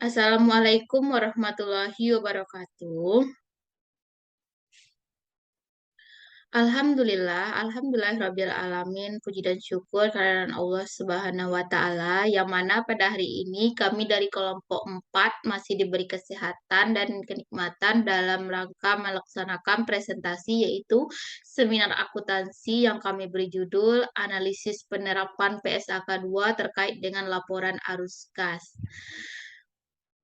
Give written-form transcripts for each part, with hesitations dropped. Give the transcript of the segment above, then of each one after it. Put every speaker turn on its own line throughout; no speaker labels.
Assalamualaikum warahmatullahi wabarakatuh. Alhamdulillah alamin. Puji dan syukur kehadiran Allah Subhanahu wa taala yang mana pada hari ini kami dari kelompok 4 masih diberi kesehatan dan kenikmatan dalam rangka melaksanakan presentasi yaitu seminar akuntansi yang kami beri judul Analisis Penerapan PSAK 2 terkait dengan laporan arus kas.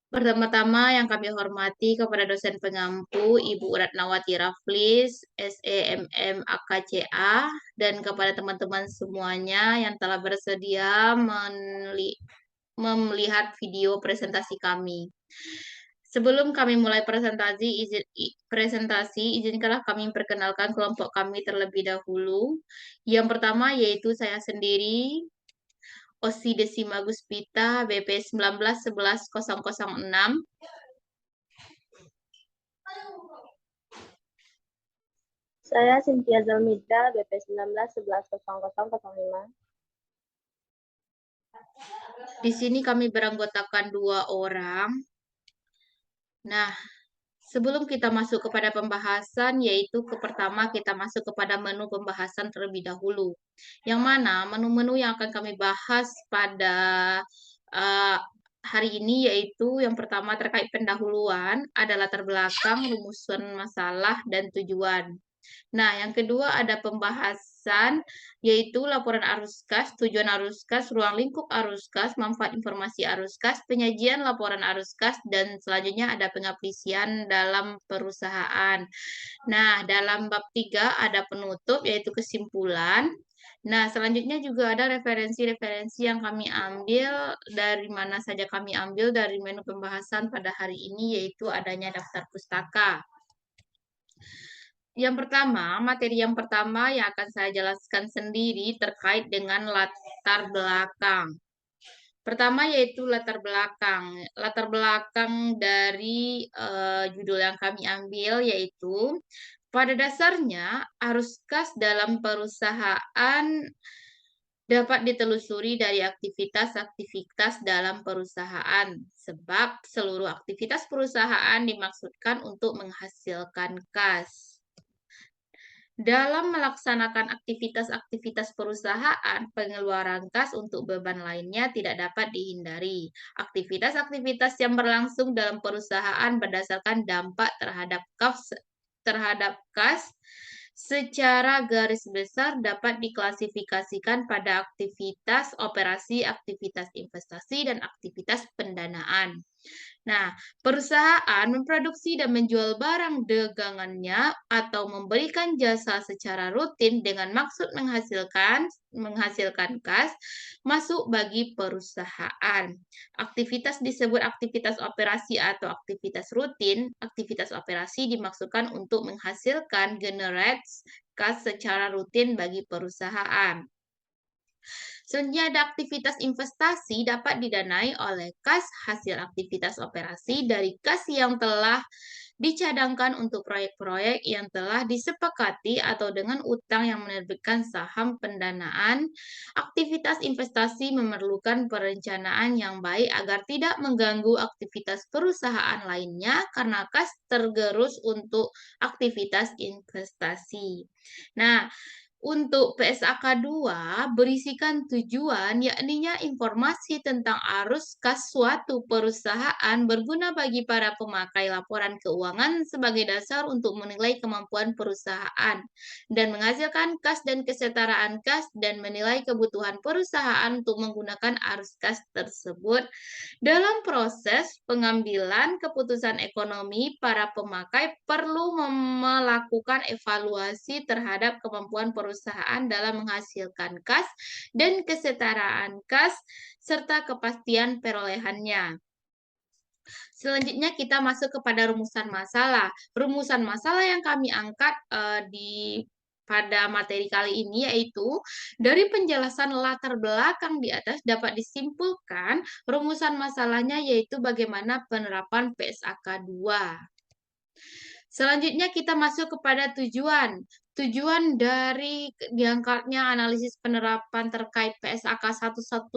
Pertama-tama yang kami hormati kepada dosen pengampu Ibu Ratnawati Raflis, SEMM AKCA, dan kepada teman-teman semuanya yang telah bersedia melihat video presentasi kami. Sebelum kami mulai presentasi, izinkanlah kami memperkenalkan kelompok kami terlebih dahulu. Yang pertama yaitu saya sendiri, Osi Desima Guspita, BP 1911-006.
Saya Cynthia Zalmida, BP 1911-11-005.
Di sini kami beranggotakan 2 orang. Nah, sebelum kita masuk kepada pembahasan, yaitu pertama kita masuk kepada menu pembahasan terlebih dahulu. Yang mana menu-menu yang akan kami bahas pada uh, hari ini yaitu yang pertama terkait pendahuluan, ada latar belakang, rumusan masalah, dan tujuan. Nah, yang kedua ada pembahasan yaitu laporan arus kas, tujuan arus kas, ruang lingkup arus kas, manfaat informasi arus kas, penyajian laporan arus kas, dan selanjutnya ada pengaplikasian dalam perusahaan. Nah, dalam bab 3 ada penutup yaitu kesimpulan. Nah, selanjutnya juga ada referensi-referensi yang kami ambil dari mana saja kami ambil dari menu pembahasan pada hari ini yaitu adanya daftar pustaka. Materi yang pertama yang akan saya jelaskan sendiri terkait dengan latar belakang. Pertama yaitu latar belakang. Latar belakang dari judul yang kami ambil yaitu pada dasarnya arus kas dalam perusahaan dapat ditelusuri dari aktivitas-aktivitas dalam perusahaan sebab seluruh aktivitas perusahaan dimaksudkan untuk menghasilkan kas. Dalam melaksanakan aktivitas-aktivitas perusahaan, pengeluaran kas untuk beban lainnya tidak dapat dihindari. Aktivitas-aktivitas yang berlangsung dalam perusahaan berdasarkan dampak terhadap kas secara garis besar dapat diklasifikasikan pada aktivitas operasi, aktivitas investasi, dan aktivitas pendanaan. Nah, perusahaan memproduksi dan menjual barang dagangannya atau memberikan jasa secara rutin dengan maksud menghasilkan kas masuk bagi perusahaan. Aktivitas disebut aktivitas operasi atau aktivitas rutin. Aktivitas operasi dimaksudkan untuk menghasilkan generates kas secara rutin bagi perusahaan. Selanjutnya ada aktivitas investasi dapat didanai oleh kas hasil aktivitas operasi dari kas yang telah dicadangkan untuk proyek-proyek yang telah disepakati atau dengan utang yang menerbitkan saham pendanaan. Aktivitas investasi memerlukan perencanaan yang baik agar tidak mengganggu aktivitas perusahaan lainnya karena kas tergerus untuk aktivitas investasi. Nah, untuk PSAK 2 berisikan tujuan yakninya informasi tentang arus kas suatu perusahaan berguna bagi para pemakai laporan keuangan sebagai dasar untuk menilai kemampuan perusahaan dan menghasilkan kas dan kesetaraan kas dan menilai kebutuhan perusahaan untuk menggunakan arus kas tersebut. Dalam proses pengambilan keputusan ekonomi, para pemakai perlu melakukan evaluasi terhadap kemampuan perusahaan dalam menghasilkan kas dan kesetaraan kas serta kepastian perolehannya. Selanjutnya kita masuk kepada rumusan masalah. Rumusan masalah yang kami angkat pada materi kali ini yaitu dari penjelasan latar belakang di atas dapat disimpulkan rumusan masalahnya yaitu bagaimana penerapan PSAK 2. Selanjutnya kita masuk kepada tujuan. Tujuan dari diangkatnya analisis penerapan terkait PSAK 11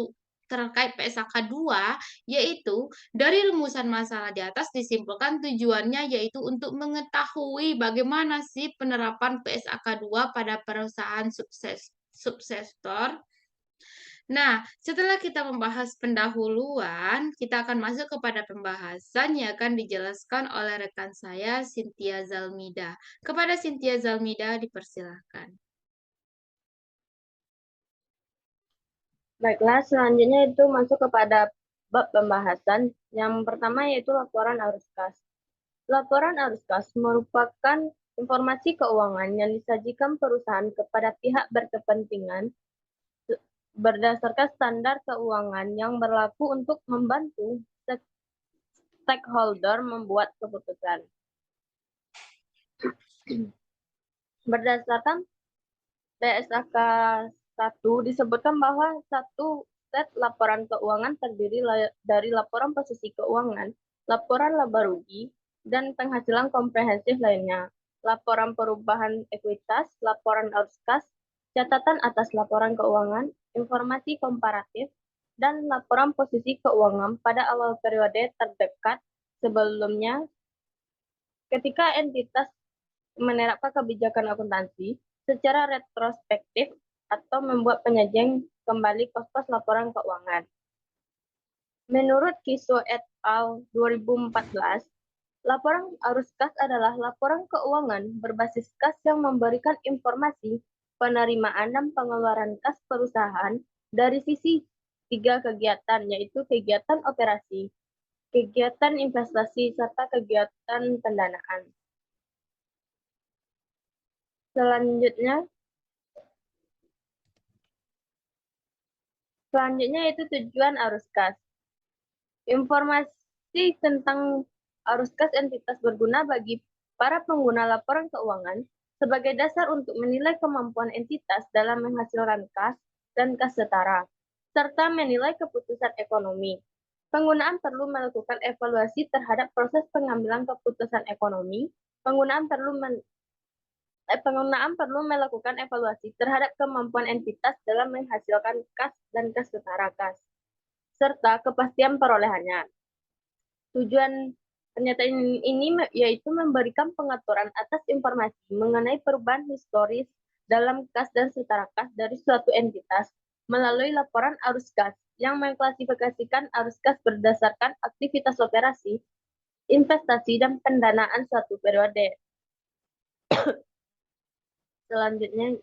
terkait PSAK 2, yaitu dari rumusan masalah di atas disimpulkan tujuannya yaitu untuk mengetahui bagaimana sih penerapan PSAK 2 pada perusahaan subsektor. Nah, setelah kita membahas pendahuluan, kita akan masuk kepada pembahasan yang akan dijelaskan oleh rekan saya, Cynthia Zalmida. Kepada Cynthia Zalmida, dipersilahkan.
Baiklah, selanjutnya itu masuk kepada bab pembahasan. Yang pertama yaitu laporan arus kas. Laporan arus kas merupakan informasi keuangan yang disajikan perusahaan kepada pihak berkepentingan berdasarkan standar keuangan yang berlaku untuk membantu stakeholder membuat keputusan. Berdasarkan PSAK 1 disebutkan bahwa satu set laporan keuangan terdiri dari laporan posisi keuangan, laporan laba rugi, dan penghasilan komprehensif lainnya, laporan perubahan ekuitas, laporan arus kas, catatan atas laporan keuangan, informasi komparatif, dan laporan posisi keuangan pada awal periode terdekat sebelumnya ketika entitas menerapkan kebijakan akuntansi secara retrospektif atau membuat penyajian kembali pos-pos laporan keuangan. Menurut Kiso et al. 2014, laporan arus kas adalah laporan keuangan berbasis kas yang memberikan informasi penerimaan dan pengeluaran kas perusahaan dari sisi 3 kegiatan, yaitu kegiatan operasi, kegiatan investasi, serta kegiatan pendanaan. Selanjutnya itu tujuan arus kas. Informasi tentang arus kas entitas berguna bagi para pengguna laporan keuangan sebagai dasar untuk menilai kemampuan entitas dalam menghasilkan kas dan kas setara, serta menilai keputusan ekonomi. Penggunaan perlu melakukan evaluasi terhadap proses pengambilan keputusan ekonomi. Penggunaan perlu melakukan evaluasi terhadap kemampuan entitas dalam menghasilkan kas dan kas setara kas, serta kepastian perolehannya. Tujuan pernyataan ini yaitu memberikan pengaturan atas informasi mengenai perubahan historis dalam kas dan setara kas dari suatu entitas melalui laporan arus kas yang mengklasifikasikan arus kas berdasarkan aktivitas operasi, investasi, dan pendanaan suatu periode. Selanjutnya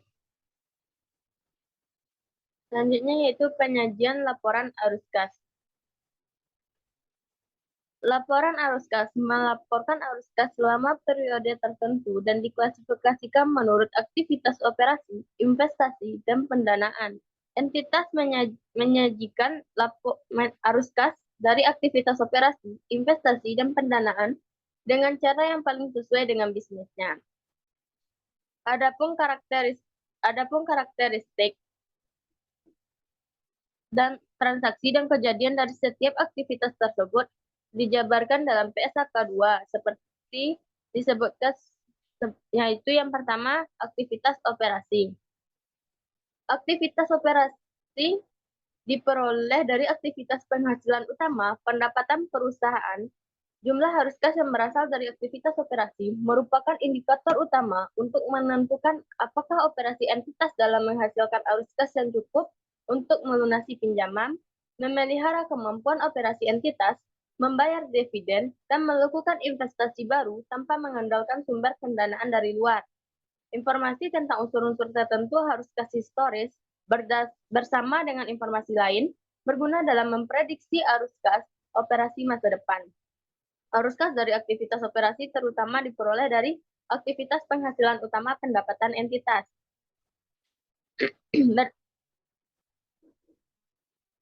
yaitu penyajian laporan arus kas. Laporan arus kas melaporkan arus kas selama periode tertentu dan diklasifikasikan menurut aktivitas operasi, investasi, dan pendanaan. Entitas menyajikan arus kas dari aktivitas operasi, investasi, dan pendanaan dengan cara yang paling sesuai dengan bisnisnya. Adapun karakteristik dan transaksi dan kejadian dari setiap aktivitas tersebut dijabarkan dalam PSAK 2 seperti disebutkan, yaitu yang pertama aktivitas operasi. Aktivitas operasi diperoleh dari aktivitas penghasilan utama, pendapatan perusahaan. Jumlah arus kas yang berasal dari aktivitas operasi merupakan indikator utama untuk menentukan apakah operasi entitas dalam menghasilkan arus kas yang cukup untuk melunasi pinjaman, memelihara kemampuan operasi entitas, membayar dividen, dan melakukan investasi baru tanpa mengandalkan sumber pendanaan dari luar. Informasi tentang unsur-unsur tertentu harus kas historis bersama dengan informasi lain berguna dalam memprediksi arus kas operasi masa depan. Arus kas dari aktivitas operasi terutama diperoleh dari aktivitas penghasilan utama pendapatan entitas.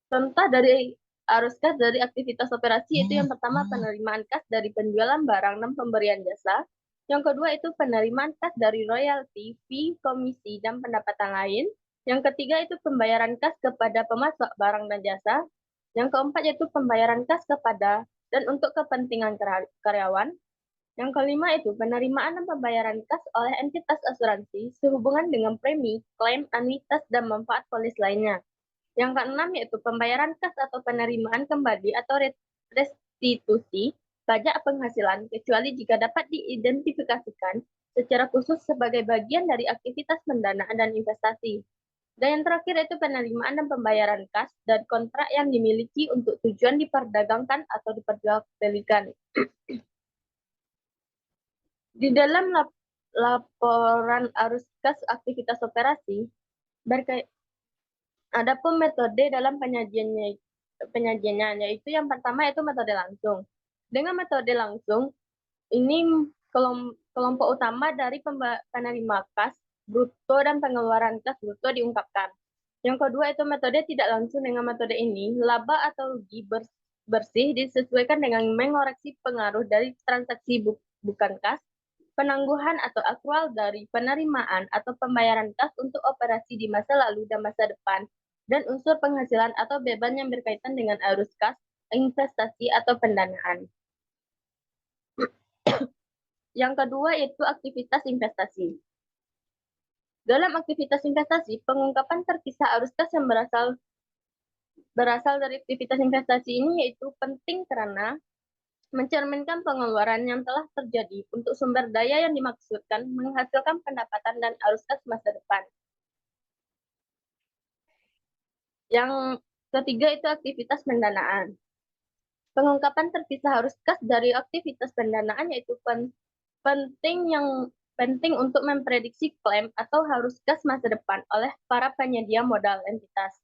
Contoh dari arus kas dari aktivitas operasi itu yang pertama penerimaan kas dari penjualan barang dan pemberian jasa. Yang kedua itu penerimaan kas dari royalti, fee, komisi, dan pendapatan lain. Yang ketiga itu pembayaran kas kepada pemasok barang dan jasa. Yang keempat yaitu pembayaran kas kepada dan untuk kepentingan karyawan. Yang kelima itu penerimaan dan pembayaran kas oleh entitas asuransi sehubungan dengan premi, klaim, anuitas, dan manfaat polis lainnya. Yang keenam yaitu pembayaran kas atau penerimaan kembali atau restitusi pajak penghasilan, kecuali jika dapat diidentifikasikan secara khusus sebagai bagian dari aktivitas pendanaan dan investasi. Dan yang terakhir itu penerimaan dan pembayaran kas dan kontrak yang dimiliki untuk tujuan diperdagangkan atau diperjualbelikan. Di dalam laporan arus kas aktivitas operasi, ada pun metode dalam penyajiannya, yaitu yang pertama itu metode langsung. Dengan metode langsung, ini kelompok utama dari penerima kas bruto dan pengeluaran kas bruto diungkapkan. Yang kedua itu metode tidak langsung. Dengan metode ini, laba atau rugi bersih disesuaikan dengan mengoreksi pengaruh dari transaksi bukan kas, penangguhan atau akrual dari penerimaan atau pembayaran kas untuk operasi di masa lalu dan masa depan, dan unsur penghasilan atau beban yang berkaitan dengan arus kas, investasi, atau pendanaan. Yang kedua yaitu aktivitas investasi. Dalam aktivitas investasi, pengungkapan terpisah arus kas yang berasal dari aktivitas investasi ini yaitu penting karena mencerminkan pengeluaran yang telah terjadi untuk sumber daya yang dimaksudkan menghasilkan pendapatan dan arus kas masa depan. Yang ketiga itu aktivitas pendanaan. Pengungkapan terpisah arus kas dari aktivitas pendanaan yaitu penting untuk memprediksi klaim atau arus kas masa depan oleh para penyedia modal entitas.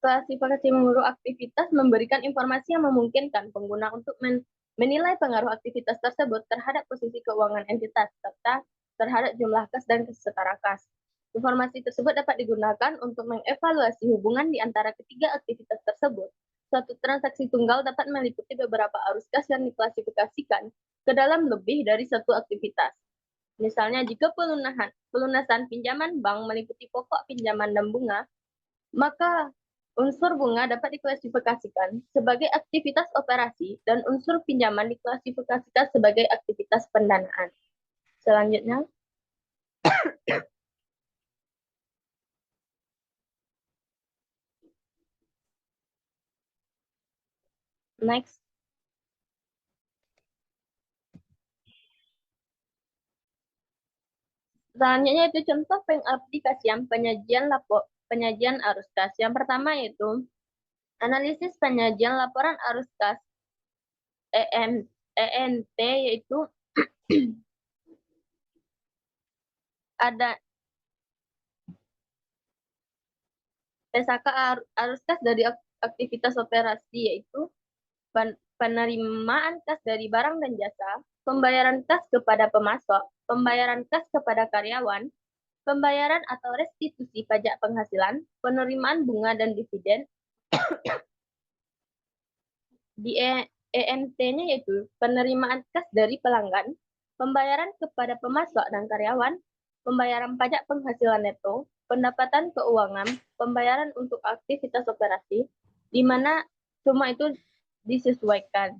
Klasifikasi menurut aktivitas memberikan informasi yang memungkinkan pengguna untuk menilai pengaruh aktivitas tersebut terhadap posisi keuangan entitas serta terhadap jumlah kas dan setara kas. Informasi tersebut dapat digunakan untuk mengevaluasi hubungan di antara ketiga aktivitas tersebut. Suatu transaksi tunggal dapat meliputi beberapa arus kas yang diklasifikasikan ke dalam lebih dari satu aktivitas. Misalnya, jika pelunasan pinjaman bank meliputi pokok pinjaman dan bunga, maka unsur bunga dapat diklasifikasikan sebagai aktivitas operasi dan unsur pinjaman diklasifikasikan sebagai aktivitas pendanaan. Selanjutnya, next. Selanjutnya itu contoh pengaplikasian penyajian arus kas. Yang pertama yaitu analisis penyajian laporan arus kas ENT, yaitu ada PSAK arus kas dari aktivitas operasi, yaitu penerimaan kas dari barang dan jasa, pembayaran kas kepada pemasok, pembayaran kas kepada karyawan, pembayaran atau restitusi pajak penghasilan, penerimaan bunga dan dividen. Di ENT-nya yaitu penerimaan kas dari pelanggan, pembayaran kepada pemasok dan karyawan, pembayaran pajak penghasilan neto, pendapatan keuangan, pembayaran untuk aktivitas operasi, di mana semua itu disesuaikan.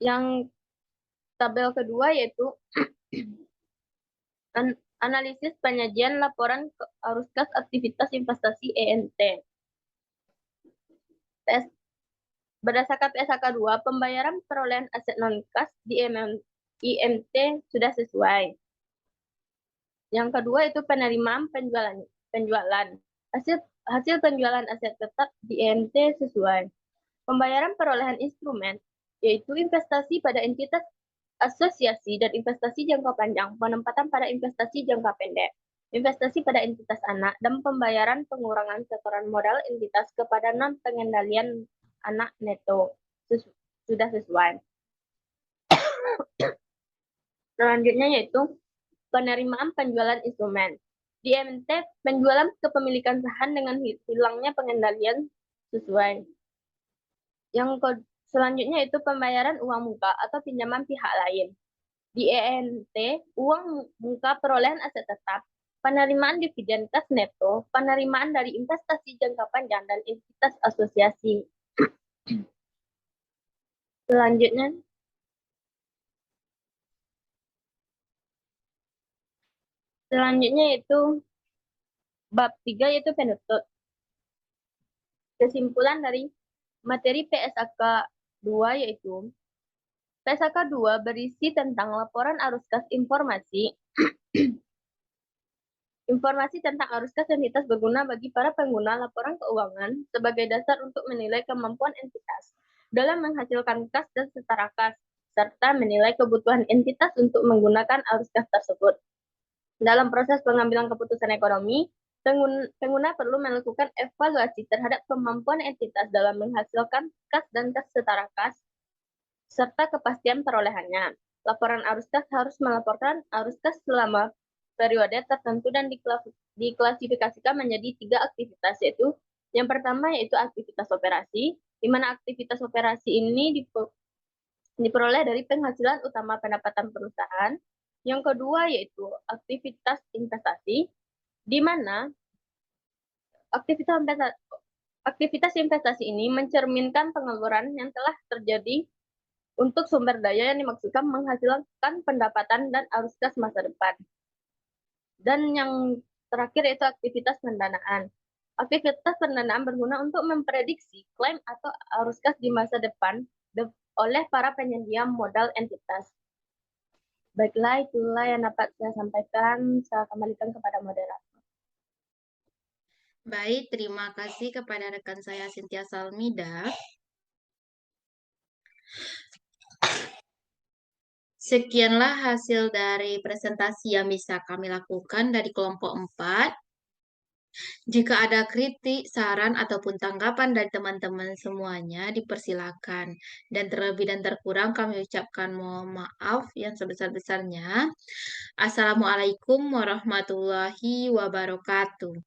Yang tabel kedua yaitu analisis penyajian laporan arus kas aktivitas investasi ENT. Berdasarkan PSAK 2, pembayaran perolehan aset non-kas di IMT sudah sesuai. Yang kedua itu penerimaan penjualan. Hasil penjualan aset tetap di IMT sesuai. Pembayaran perolehan instrumen, yaitu investasi pada entitas asosiasi dan investasi jangka panjang, penempatan pada investasi jangka pendek, investasi pada entitas anak, dan pembayaran pengurangan setoran modal entitas kepada non-pengendalian anak neto sudah sesuai. Selanjutnya yaitu penerimaan penjualan instrumen. Di MT, penjualan kepemilikan saham dengan hilangnya pengendalian sesuai. Yang selanjutnya itu pembayaran uang muka atau pinjaman pihak lain. Di ENT, uang muka perolehan aset tetap, penerimaan dividen kas neto, penerimaan dari investasi jangka panjang dan entitas asosiasi. Selanjutnya itu Bab 3 yaitu penutup. Kesimpulan dari materi PSAK 2 yaitu PSAK 2 berisi tentang laporan arus kas informasi. Informasi tentang arus kas entitas berguna bagi para pengguna laporan keuangan sebagai dasar untuk menilai kemampuan entitas dalam menghasilkan kas dan setara kas, serta menilai kebutuhan entitas untuk menggunakan arus kas tersebut. Dalam proses pengambilan keputusan ekonomi, pengguna perlu melakukan evaluasi terhadap kemampuan entitas dalam menghasilkan kas dan kas setara kas, serta kepastian perolehannya. Laporan arus kas harus melaporkan arus kas selama periode tertentu dan diklasifikasikan menjadi 3 aktivitas, yaitu yang pertama yaitu aktivitas operasi, di mana aktivitas operasi ini diperoleh dari penghasilan utama pendapatan perusahaan. Yang kedua yaitu aktivitas investasi, di mana aktivitas investasi ini mencerminkan pengeluaran yang telah terjadi untuk sumber daya yang dimaksudkan menghasilkan pendapatan dan arus kas masa depan. Dan yang terakhir yaitu aktivitas pendanaan. Aktivitas pendanaan berguna untuk memprediksi klaim atau arus kas di masa depan oleh para penyedia modal entitas. Baiklah, itulah yang dapat saya sampaikan. Saya kembalikan kepada moderator.
Baik, terima kasih kepada rekan saya Cynthia Salmida. Sekianlah hasil dari presentasi yang bisa kami lakukan dari kelompok 4. Jika ada kritik, saran, ataupun tanggapan dari teman-teman semuanya, dipersilakan. Dan terlebih dan terkurang kami ucapkan mohon maaf yang sebesar-besarnya. Assalamualaikum warahmatullahi wabarakatuh.